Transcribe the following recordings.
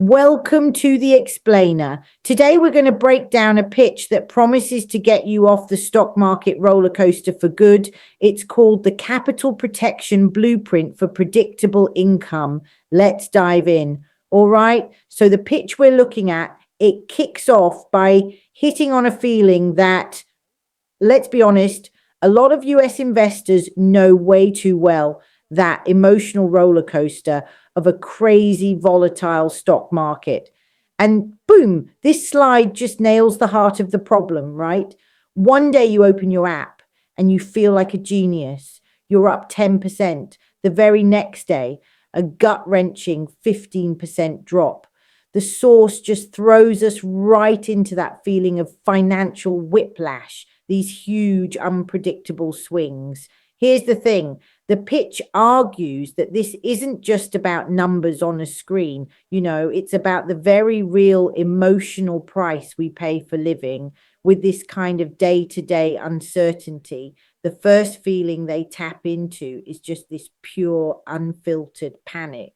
Welcome to the Explainer. Today we're going to break down a pitch that promises to get you off the stock market roller coaster for good. It's called the Capital Protection Blueprint for Predictable Income. Let's dive in. All right. So the pitch we're looking at, it kicks off by hitting on a feeling that, let's be honest, a lot of US investors know way too well that emotional roller coaster of a crazy volatile stock market. And boom, this slide just nails the heart of the problem, right? One day you open your app and you feel like a genius. You're up 10%. The very next day, a gut-wrenching 15% drop. The source just throws us right into that feeling of financial whiplash, these huge, unpredictable swings. Here's the thing. The pitch argues that this isn't just about numbers on a screen. It's about the very real emotional price we pay for living with this kind of day-to-day uncertainty. The first feeling they tap into is just this pure, unfiltered panic.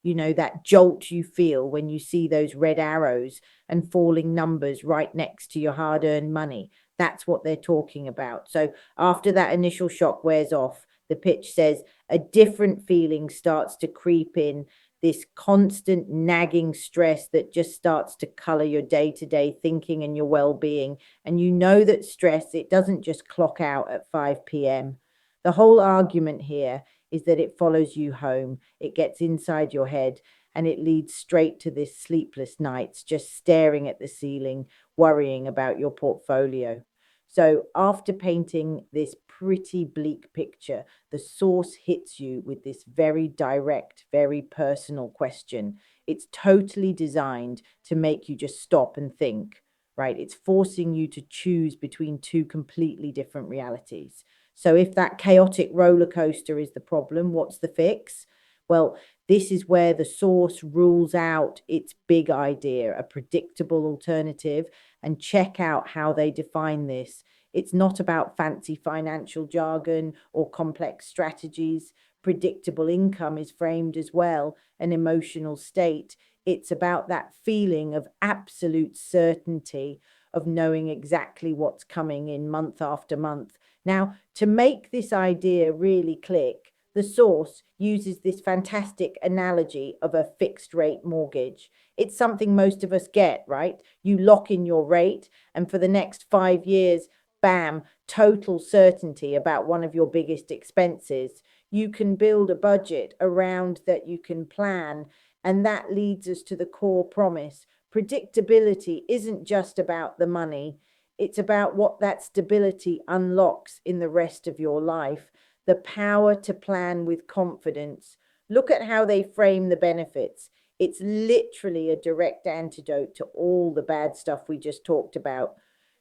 That jolt you feel when you see those red arrows and falling numbers right next to your hard-earned money. That's what they're talking about. So after that initial shock wears off, the pitch says a different feeling starts to creep in, this constant nagging stress that just starts to color your day-to-day thinking and your well-being. And you know that stress, it doesn't just clock out at 5 p.m. The whole argument here is that it follows you home. It gets inside your head and it leads straight to this sleepless nights, just staring at the ceiling, worrying about your portfolio. So after painting this pretty bleak picture, the source hits you with this very direct, very personal question. It's totally designed to make you just stop and think, right? It's forcing you to choose between two completely different realities. So if that chaotic roller coaster is the problem, what's the fix? Well, this is where the source rules out its big idea, a predictable alternative, and check out how they define this. It's not about fancy financial jargon or complex strategies. Predictable income is framed as well, an emotional state. It's about that feeling of absolute certainty of knowing exactly what's coming in month after month. Now, to make this idea really click, the source uses this fantastic analogy of a fixed rate mortgage. It's something most of us get, right? You lock in your rate, and for the next 5 years, bam, total certainty about one of your biggest expenses. You can build a budget around that, you can plan, and that leads us to the core promise. Predictability isn't just about the money. It's about what that stability unlocks in the rest of your life, the power to plan with confidence. Look at how they frame the benefits. It's literally a direct antidote to all the bad stuff we just talked about.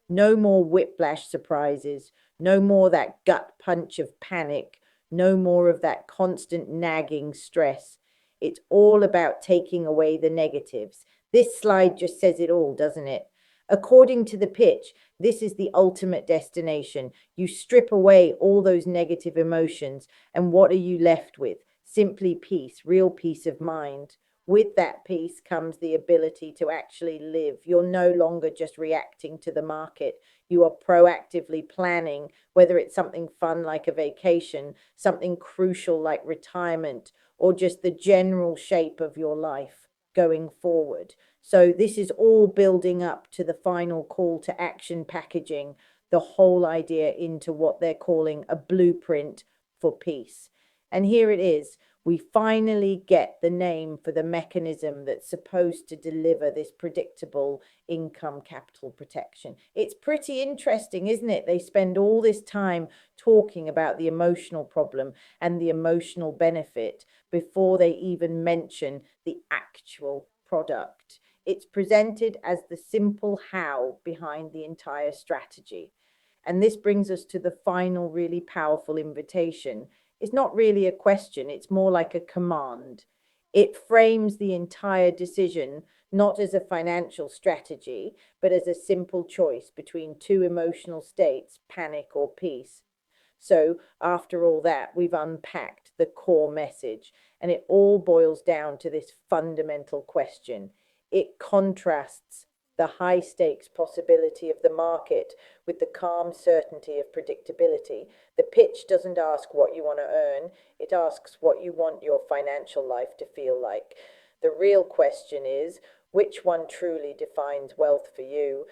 No more whiplash surprises, no more that gut punch of panic, no more of that constant nagging stress. It's all about taking away the negatives. This slide just says it all, doesn't it? According to the pitch, this is the ultimate destination. You strip away all those negative emotions, and what are you left with? Simply peace, real peace of mind. With that peace comes the ability to actually live. You're no longer just reacting to the market. You are proactively planning, whether it's something fun like a vacation, something crucial like retirement, or just the general shape of your life going forward. So this is all building up to the final call to action packaging, the whole idea into what they're calling a blueprint for peace. And here it is. We finally get the name for the mechanism that's supposed to deliver this predictable income capital protection. It's pretty interesting, isn't it? They spend all this time talking about the emotional problem and the emotional benefit before they even mention the actual product. It's presented as the simple how behind the entire strategy. And this brings us to the final really powerful invitation. It's not really a question, it's more like a command. It frames the entire decision not as a financial strategy, but as a simple choice between two emotional states, panic or peace. So after all that, we've unpacked the core message, and it all boils down to this fundamental question. It contrasts the high stakes possibility of the market with the calm certainty of predictability. The pitch doesn't ask what you want to earn, it asks what you want your financial life to feel like. The real question is, which one truly defines wealth for you?